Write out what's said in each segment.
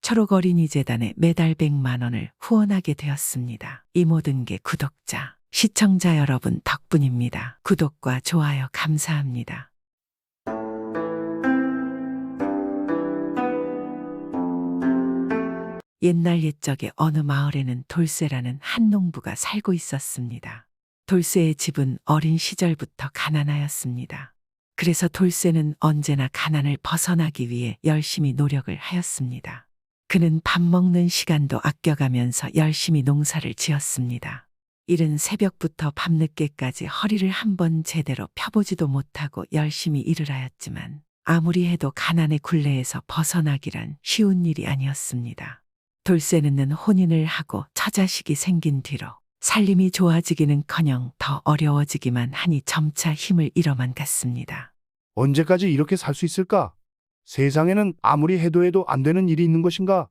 초록어린이재단에 매달 100만 원을 후원하게 되었습니다. 이 모든 게 구독자, 시청자 여러분 덕분입니다. 구독과 좋아요 감사합니다. 옛날 옛적에 어느 마을에는 돌쇠라는 한 농부가 살고 있었습니다. 돌쇠의 집은 어린 시절부터 가난하였습니다. 그래서 돌쇠는 언제나 가난을 벗어나기 위해 열심히 노력을 하였습니다. 그는 밥 먹는 시간도 아껴가면서 열심히 농사를 지었습니다. 이른 새벽부터 밤늦게까지 허리를 한번 제대로 펴보지도 못하고 열심히 일을 하였지만 아무리 해도 가난의 굴레에서 벗어나기란 쉬운 일이 아니었습니다. 돌쇠는 혼인을 하고 처자식이 생긴 뒤로 살림이 좋아지기는커녕 더 어려워지기만 하니 점차 힘을 잃어만 갔습니다. 언제까지 이렇게 살 수 있을까? 세상에는 아무리 해도 안 되는 일이 있는 것인가?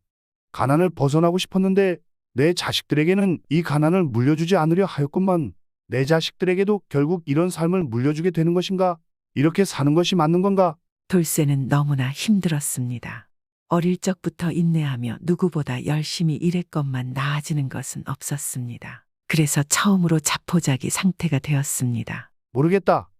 가난을 벗어나고 싶었는데 내 자식들에게는 이 가난을 물려주지 않으려 하였건만 내 자식들에게도 결국 이런 삶을 물려주게 되는 것인가? 이렇게 사는 것이 맞는 건가? 돌쇠는 너무나 힘들었습니다. 어릴 적부터 인내하며 누구보다 열심히 일했건만 나아지는 것은 없었습니다. 그래서 처음으로 자포자기 상태가 되었습니다. 모르겠다.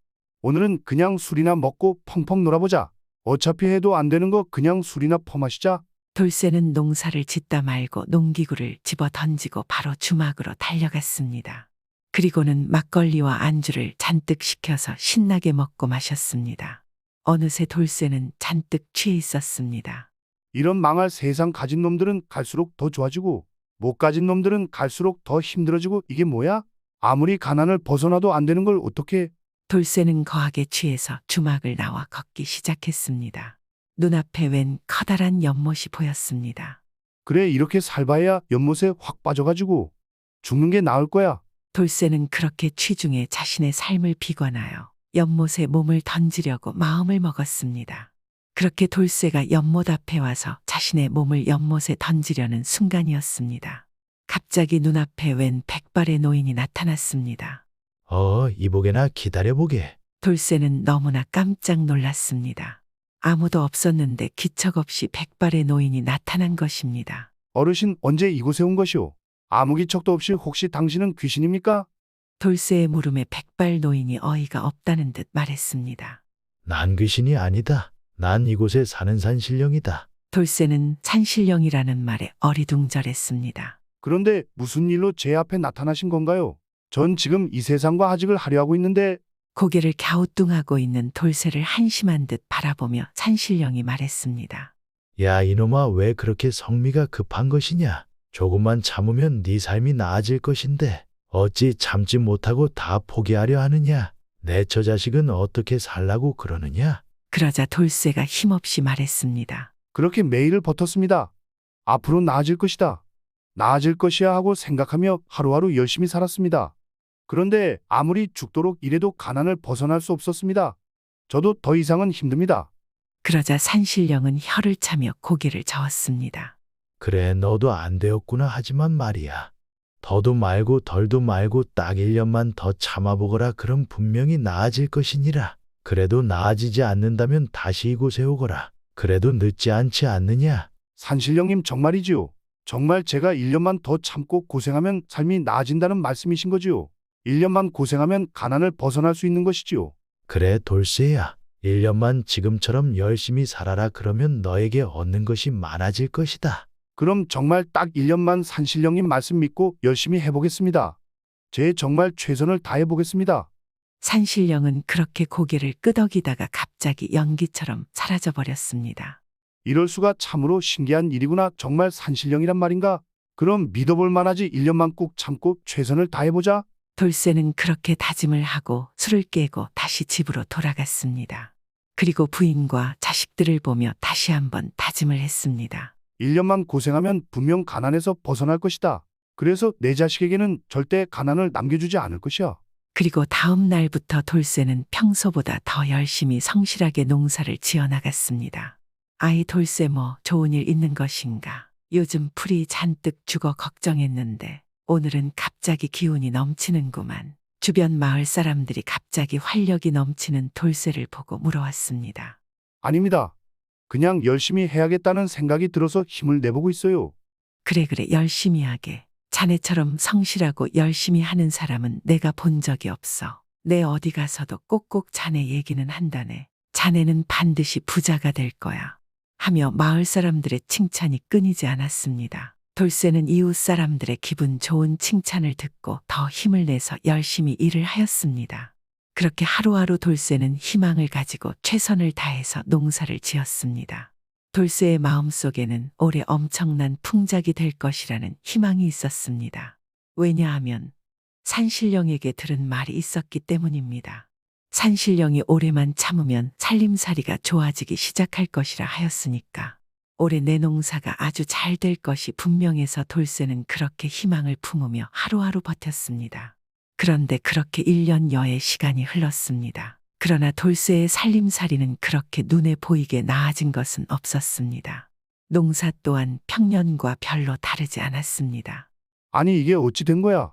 오늘은 그냥 술이나 먹고 펑펑 놀아보자. 어차피 해도 안 되는 거 그냥 술이나 퍼마시자. 돌쇠는 농사를 짓다 말고 농기구를 집어 던지고 바로 주막으로 달려갔습니다. 그리고는 막걸리와 안주를 잔뜩 시켜서 신나게 먹고 마셨습니다. 어느새 돌쇠는 잔뜩 취해 있었습니다. 이런 망할 세상 가진 놈들은 갈수록 더 좋아지고 못 가진 놈들은 갈수록 더 힘들어지고 이게 뭐야? 아무리 가난을 벗어나도 안 되는 걸 어떻게? 돌쇠는 거하게 취해서 주막을 나와 걷기 시작했습니다. 눈앞에 웬 커다란 연못이 보였습니다. 그래 이렇게 살봐야 연못에 확 빠져가지고 죽는 게 나을 거야. 돌쇠는 그렇게 취중에 자신의 삶을 비관하여 연못에 몸을 던지려고 마음을 먹었습니다. 그렇게 돌쇠가 연못 앞에 와서 자신의 몸을 연못에 던지려는 순간이었습니다. 갑자기 눈앞에 웬 백발의 노인이 나타났습니다. 이보게나 기다려보게. 돌쇠는 너무나 깜짝 놀랐습니다. 아무도 없었는데 기척없이 백발의 노인이 나타난 것입니다. 어르신 언제 이곳에 온 것이오? 아무 기척도 없이 혹시 당신은 귀신입니까? 돌쇠의 물음에 백발 노인이 어이가 없다는 듯 말했습니다. 난 귀신이 아니다. 난 이곳에 사는 산신령이다. 돌쇠는 산신령이라는 말에 어리둥절했습니다. 그런데 무슨 일로 제 앞에 나타나신 건가요? 전 지금 이 세상과 하직을 하려 하고 있는데. 고개를 갸우뚱하고 있는 돌쇠를 한심한 듯 바라보며 산신령이 말했습니다. 야 이놈아, 왜 그렇게 성미가 급한 것이냐? 조금만 참으면 네 삶이 나아질 것인데 어찌 참지 못하고 다 포기하려 하느냐? 내 처자식은 어떻게 살라고 그러느냐? 그러자 돌쇠가 힘없이 말했습니다. 그렇게 매일을 버텼습니다. 앞으로 나아질 것이다. 나아질 것이야 하고 생각하며 하루하루 열심히 살았습니다. 그런데 아무리 죽도록 일해도 가난을 벗어날 수 없었습니다. 저도 더 이상은 힘듭니다. 그러자 산신령은 혀를 차며 고개를 저었습니다. 그래 너도 안 되었구나. 하지만 말이야. 더도 말고 덜도 말고 딱 1년만 더 참아보거라. 그럼 분명히 나아질 것이니라. 그래도 나아지지 않는다면 다시 이곳에 오거라. 그래도 늦지 않지 않느냐? 산신령님 정말이지요. 정말 제가 1년만 더 참고 고생하면 삶이 나아진다는 말씀이신 거지요. 1년만 고생하면 가난을 벗어날 수 있는 것이지요. 그래 돌쇠야. 1년만 지금처럼 열심히 살아라. 그러면 너에게 얻는 것이 많아질 것이다. 그럼 정말 딱 1년만 산신령님 말씀 믿고 열심히 해보겠습니다. 제 정말 최선을 다해보겠습니다. 산신령은 그렇게 고개를 끄덕이다가 갑자기 연기처럼 사라져버렸습니다. 이럴 수가 참으로 신기한 일이구나. 정말 산신령이란 말인가? 그럼 믿어볼 만하지. 1년만 꾹 참고 최선을 다해보자. 돌쇠는 그렇게 다짐을 하고 술을 깨고 다시 집으로 돌아갔습니다. 그리고 부인과 자식들을 보며 다시 한번 다짐을 했습니다. 1년만 고생하면 분명 가난에서 벗어날 것이다. 그래서 내 자식에게는 절대 가난을 남겨주지 않을 것이야. 그리고 다음 날부터 돌쇠는 평소보다 더 열심히 성실하게 농사를 지어나갔습니다. 아이 돌쇠 뭐 좋은 일 있는 것인가? 요즘 풀이 잔뜩 죽어 걱정했는데 오늘은 갑자기 기운이 넘치는구만. 주변 마을 사람들이 갑자기 활력이 넘치는 돌쇠를 보고 물어왔습니다. 아닙니다. 그냥 열심히 해야겠다는 생각이 들어서 힘을 내보고 있어요. 그래, 열심히 하게. 자네처럼 성실하고 열심히 하는 사람은 내가 본 적이 없어. 내 어디 가서도 꼭꼭 자네 얘기는 한다네. 자네는 반드시 부자가 될 거야. 하며 마을 사람들의 칭찬이 끊이지 않았습니다. 돌쇠는 이웃 사람들의 기분 좋은 칭찬을 듣고 더 힘을 내서 열심히 일을 하였습니다. 그렇게 하루하루 돌쇠는 희망을 가지고 최선을 다해서 농사를 지었습니다. 돌쇠의 마음속에는 올해 엄청난 풍작이 될 것이라는 희망이 있었습니다. 왜냐하면 산신령에게 들은 말이 있었기 때문입니다. 산신령이 올해만 참으면 살림살이가 좋아지기 시작할 것이라 하였으니까. 올해 내 농사가 아주 잘 될 것이 분명해서 돌쇠는 그렇게 희망을 품으며 하루하루 버텼습니다. 그런데 그렇게 1년여의 시간이 흘렀습니다. 그러나 돌쇠의 살림살이는 그렇게 눈에 보이게 나아진 것은 없었습니다. 농사 또한 평년과 별로 다르지 않았습니다. 아니 이게 어찌 된 거야?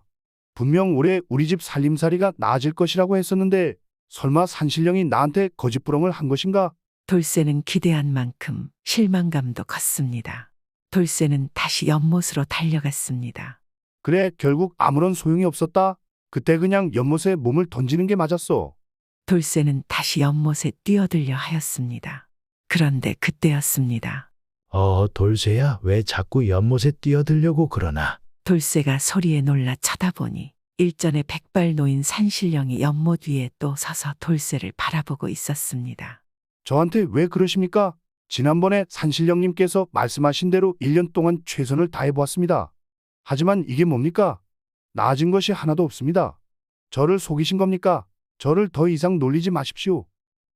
분명 올해 우리 집 살림살이가 나아질 것이라고 했었는데 설마 산신령이 나한테 거짓부렁을 한 것인가? 돌쇠는 기대한 만큼 실망감도 컸습니다. 돌쇠는 다시 연못으로 달려갔습니다. 그래 결국 아무런 소용이 없었다. 그때 그냥 연못에 몸을 던지는 게 맞았어. 돌쇠는 다시 연못에 뛰어들려 하였습니다. 그런데 그때였습니다. 돌쇠야, 왜 자꾸 연못에 뛰어들려고 그러나? 돌쇠가 소리에 놀라 쳐다보니 일전에 백발 노인 산신령이 연못 위에 또 서서 돌쇠를 바라보고 있었습니다. 저한테 왜 그러십니까? 지난번에 산신령님께서 말씀하신 대로 1년 동안 최선을 다해보았습니다. 하지만 이게 뭡니까? 나아진 것이 하나도 없습니다. 저를 속이신 겁니까? 저를 더 이상 놀리지 마십시오.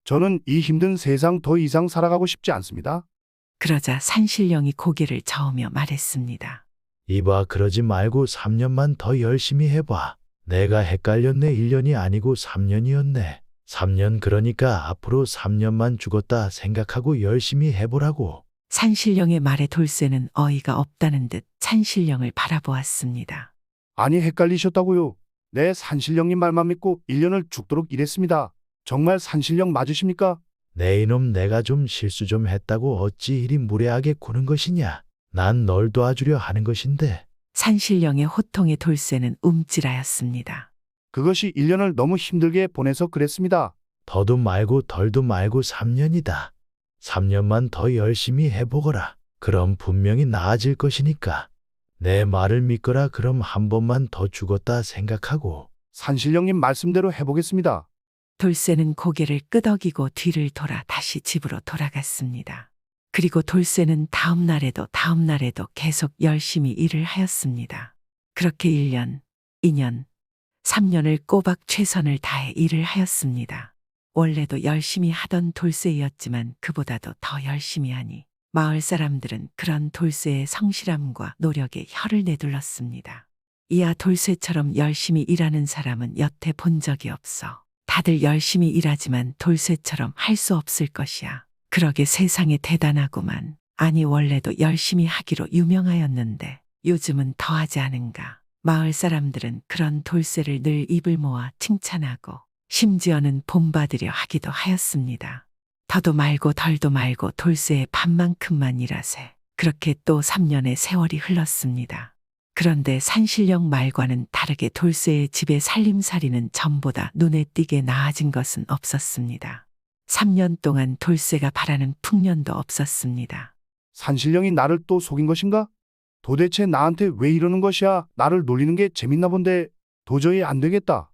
저는 이 힘든 세상 더 이상 살아가고 싶지 않습니다. 그러자 산신령이 고개를 저으며 말했습니다. 이봐, 그러지 말고 3년만 더 열심히 해봐. 내가 헷갈렸네. 1년이 아니고 3년이었네. 3년 그러니까 앞으로 3년만 죽었다 생각하고 열심히 해보라고. 산신령의 말에 돌쇠는 어이가 없다는 듯 산신령을 바라보았습니다. 아니 헷갈리셨다고요? 네, 산신령님 말만 믿고 1년을 죽도록 일했습니다. 정말 산신령 맞으십니까? 내 이놈, 내가 좀 실수 좀 했다고 어찌 이리 무례하게 구는 것이냐. 난 널 도와주려 하는 것인데. 산신령의 호통에 돌쇠는 움찔하였습니다. 그것이 1년을 너무 힘들게 보내서 그랬습니다. 더도 말고 덜도 말고 3년이다. 3년만 더 열심히 해보거라. 그럼 분명히 나아질 것이니까. 내 말을 믿거라. 그럼 한 번만 더 죽었다 생각하고. 산신령님 말씀대로 해보겠습니다. 돌쇠는 고개를 끄덕이고 뒤를 돌아 다시 집으로 돌아갔습니다. 그리고 돌쇠는 다음 날에도 계속 열심히 일을 하였습니다. 그렇게 1년, 2년, 3년을 꼬박 최선을 다해 일을 하였습니다. 원래도 열심히 하던 돌쇠였지만 그보다도 더 열심히 하니 마을 사람들은 그런 돌쇠의 성실함과 노력에 혀를 내둘렀습니다. 이야 돌쇠처럼 열심히 일하는 사람은 여태 본 적이 없어. 다들 열심히 일하지만 돌쇠처럼 할 수 없을 것이야. 그러게 세상에 대단하구만. 아니 원래도 열심히 하기로 유명하였는데 요즘은 더하지 않은가. 마을 사람들은 그런 돌쇠를 늘 입을 모아 칭찬하고 심지어는 본받으려 하기도 하였습니다. 더도 말고 덜도 말고 돌쇠의 반만큼만 일하세. 그렇게 또 3년의 세월이 흘렀습니다. 그런데 산신령 말과는 다르게 돌쇠의 집의 살림살이는 전보다 눈에 띄게 나아진 것은 없었습니다. 3년 동안 돌쇠가 바라는 풍년도 없었습니다. 산신령이 나를 또 속인 것인가? 도대체 나한테 왜 이러는 것이야? 나를 놀리는 게 재밌나 본데 도저히 안 되겠다.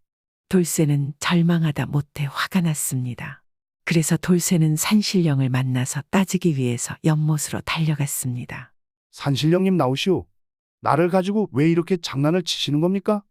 돌쇠는 절망하다 못해 화가 났습니다. 그래서 돌쇠는 산신령을 만나서 따지기 위해서 연못으로 달려갔습니다. 산신령님 나오시오. 나를 가지고 왜 이렇게 장난을 치시는 겁니까?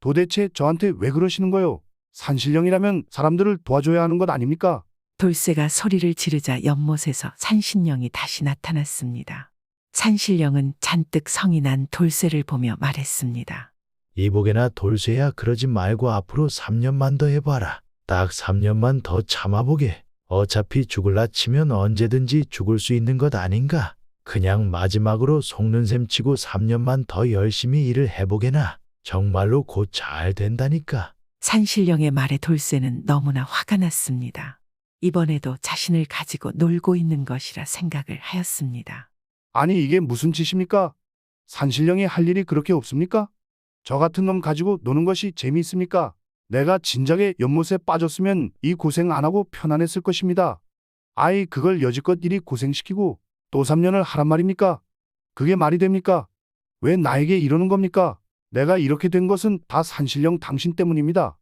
도대체 저한테 왜 그러시는 거요? 산신령이라면 사람들을 도와줘야 하는 것 아닙니까? 돌쇠가 소리를 지르자 연못에서 산신령이 다시 나타났습니다. 산신령은 잔뜩 성이 난 돌쇠를 보며 말했습니다. 이보게나 돌쇠야, 그러지 말고 앞으로 3년만 더 해봐라. 딱 3년만 더 참아보게. 어차피 죽을라 치면 언제든지 죽을 수 있는 것 아닌가. 그냥 마지막으로 속는 셈 치고 3년만 더 열심히 일을 해보게나. 정말로 곧 잘 된다니까. 산신령의 말에 돌쇠는 너무나 화가 났습니다. 이번에도 자신을 가지고 놀고 있는 것이라 생각을 하였습니다. 아니 이게 무슨 짓입니까? 산신령이 할 일이 그렇게 없습니까? 저 같은 놈 가지고 노는 것이 재미있습니까? 내가 진작에 연못에 빠졌으면 이 고생 안 하고 편안했을 것입니다. 아이 그걸 여지껏 이리 고생시키고 또 3년을 하란 말입니까? 그게 말이 됩니까? 왜 나에게 이러는 겁니까? 내가 이렇게 된 것은 다 산신령 당신 때문입니다.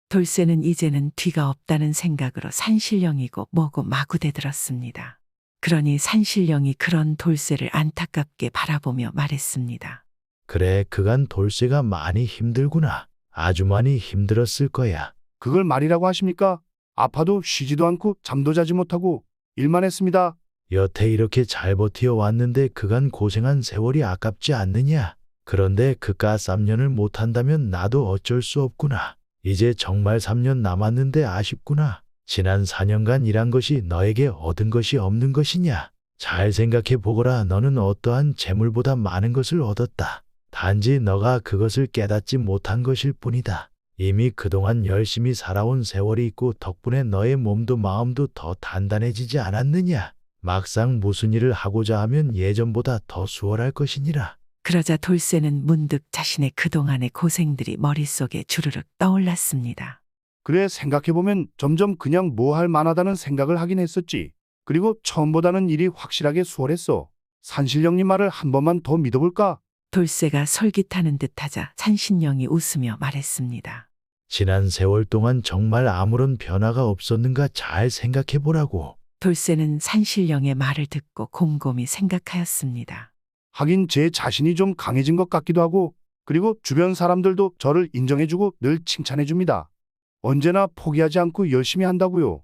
돌쇠는 이제는 뒤가 없다는 생각으로 산신령이고 뭐고 마구 대들었습니다. 그러니 산신령이 그런 돌쇠를 안타깝게 바라보며 말했습니다. 그래, 그간 돌쇠가 많이 힘들구나. 아주 많이 힘들었을 거야. 그걸 말이라고 하십니까? 아파도 쉬지도 않고 잠도 자지 못하고 일만 했습니다. 여태 이렇게 잘 버티어 왔는데 그간 고생한 세월이 아깝지 않느냐? 그런데 그깟 3년을 못한다면 나도 어쩔 수 없구나. 이제 정말 3년 남았는데 아쉽구나. 지난 4년간 일한 것이 너에게 얻은 것이 없는 것이냐? 잘 생각해 보거라. 너는 어떠한 재물보다 많은 것을 얻었다. 단지 너가 그것을 깨닫지 못한 것일 뿐이다. 이미 그동안 열심히 살아온 세월이 있고 덕분에 너의 몸도 마음도 더 단단해지지 않았느냐? 막상 무슨 일을 하고자 하면 예전보다 더 수월할 것이니라. 그러자 돌쇠는 문득 자신의 그동안의 고생들이 머릿속에 주르륵 떠올랐습니다. 그래 생각해보면 점점 그냥 뭐 할 만하다는 생각을 하긴 했었지. 그리고 처음보다는 일이 확실하게 수월했어. 산신령님 말을 한 번만 더 믿어볼까? 돌쇠가 솔깃하는 듯하자 산신령이 웃으며 말했습니다. 지난 세월 동안 정말 아무런 변화가 없었는가 잘 생각해 보라고. 돌쇠는 산신령의 말을 듣고 곰곰이 생각하였습니다. 하긴 제 자신이 좀 강해진 것 같기도 하고 그리고 주변 사람들도 저를 인정해주고 늘 칭찬해줍니다. 언제나 포기하지 않고 열심히 한다고요.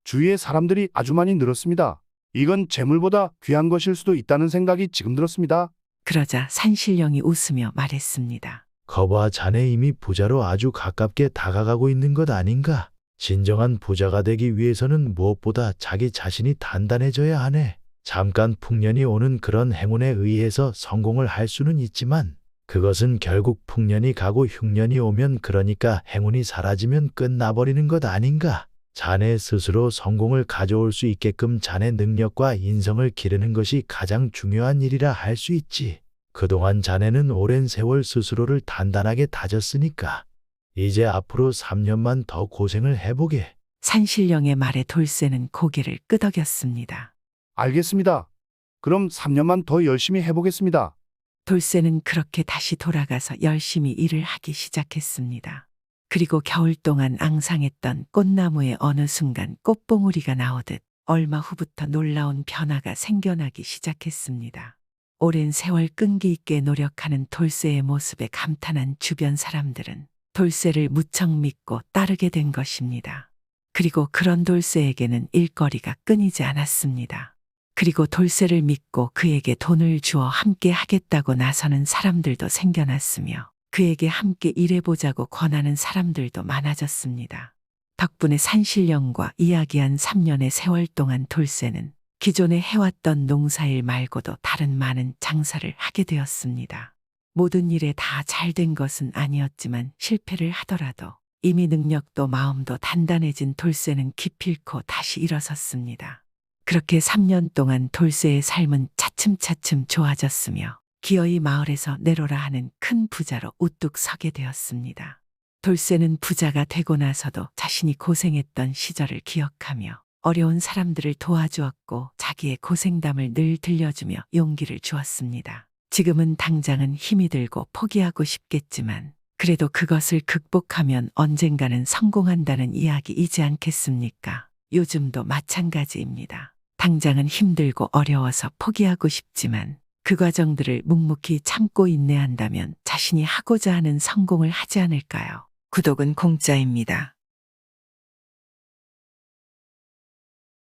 주위의 사람들이 아주 많이 늘었습니다. 이건 재물보다 귀한 것일 수도 있다는 생각이 지금 들었습니다. 그러자 산신령이 웃으며 말했습니다. 거봐, 자네 이미 부자로 아주 가깝게 다가가고 있는 것 아닌가? 진정한 부자가 되기 위해서는 무엇보다 자기 자신이 단단해져야 하네. 잠깐 풍년이 오는 그런 행운에 의해서 성공을 할 수는 있지만 그것은 결국 풍년이 가고 흉년이 오면, 그러니까 행운이 사라지면 끝나버리는 것 아닌가? 자네 스스로 성공을 가져올 수 있게끔 자네 능력과 인성을 기르는 것이 가장 중요한 일이라 할 수 있지. 그동안 자네는 오랜 세월 스스로를 단단하게 다졌으니까 이제 앞으로 3년만 더 고생을 해보게. 산신령의 말에 돌쇠는 고개를 끄덕였습니다. 알겠습니다. 그럼 3년만 더 열심히 해보겠습니다. 돌쇠는 그렇게 다시 돌아가서 열심히 일을 하기 시작했습니다. 그리고 겨울 동안 앙상했던 꽃나무에 어느 순간 꽃봉오리가 나오듯 얼마 후부터 놀라운 변화가 생겨나기 시작했습니다. 오랜 세월 끈기 있게 노력하는 돌쇠의 모습에 감탄한 주변 사람들은 돌쇠를 무척 믿고 따르게 된 것입니다. 그리고 그런 돌쇠에게는 일거리가 끊이지 않았습니다. 그리고 돌쇠를 믿고 그에게 돈을 주어 함께 하겠다고 나서는 사람들도 생겨났으며 그에게 함께 일해보자고 권하는 사람들도 많아졌습니다. 덕분에 산신령과 이야기한 3년의 세월 동안 돌쇠는 기존에 해왔던 농사일 말고도 다른 많은 장사를 하게 되었습니다. 모든 일에 다 잘 된 것은 아니었지만 실패를 하더라도 이미 능력도 마음도 단단해진 돌쇠는 기필코 다시 일어섰습니다. 그렇게 3년 동안 돌쇠의 삶은 차츰차츰 좋아졌으며 기어이 마을에서 내로라 하는 큰 부자로 우뚝 서게 되었습니다. 돌쇠는 부자가 되고 나서도 자신이 고생했던 시절을 기억하며 어려운 사람들을 도와주었고 자기의 고생담을 늘 들려주며 용기를 주었습니다. 지금은 당장은 힘이 들고 포기하고 싶겠지만 그래도 그것을 극복하면 언젠가는 성공한다는 이야기이지 않겠습니까? 요즘도 마찬가지입니다. 당장은 힘들고 어려워서 포기하고 싶지만 그 과정들을 묵묵히 참고 인내한다면 자신이 하고자 하는 성공을 하지 않을까요? 구독은 공짜입니다.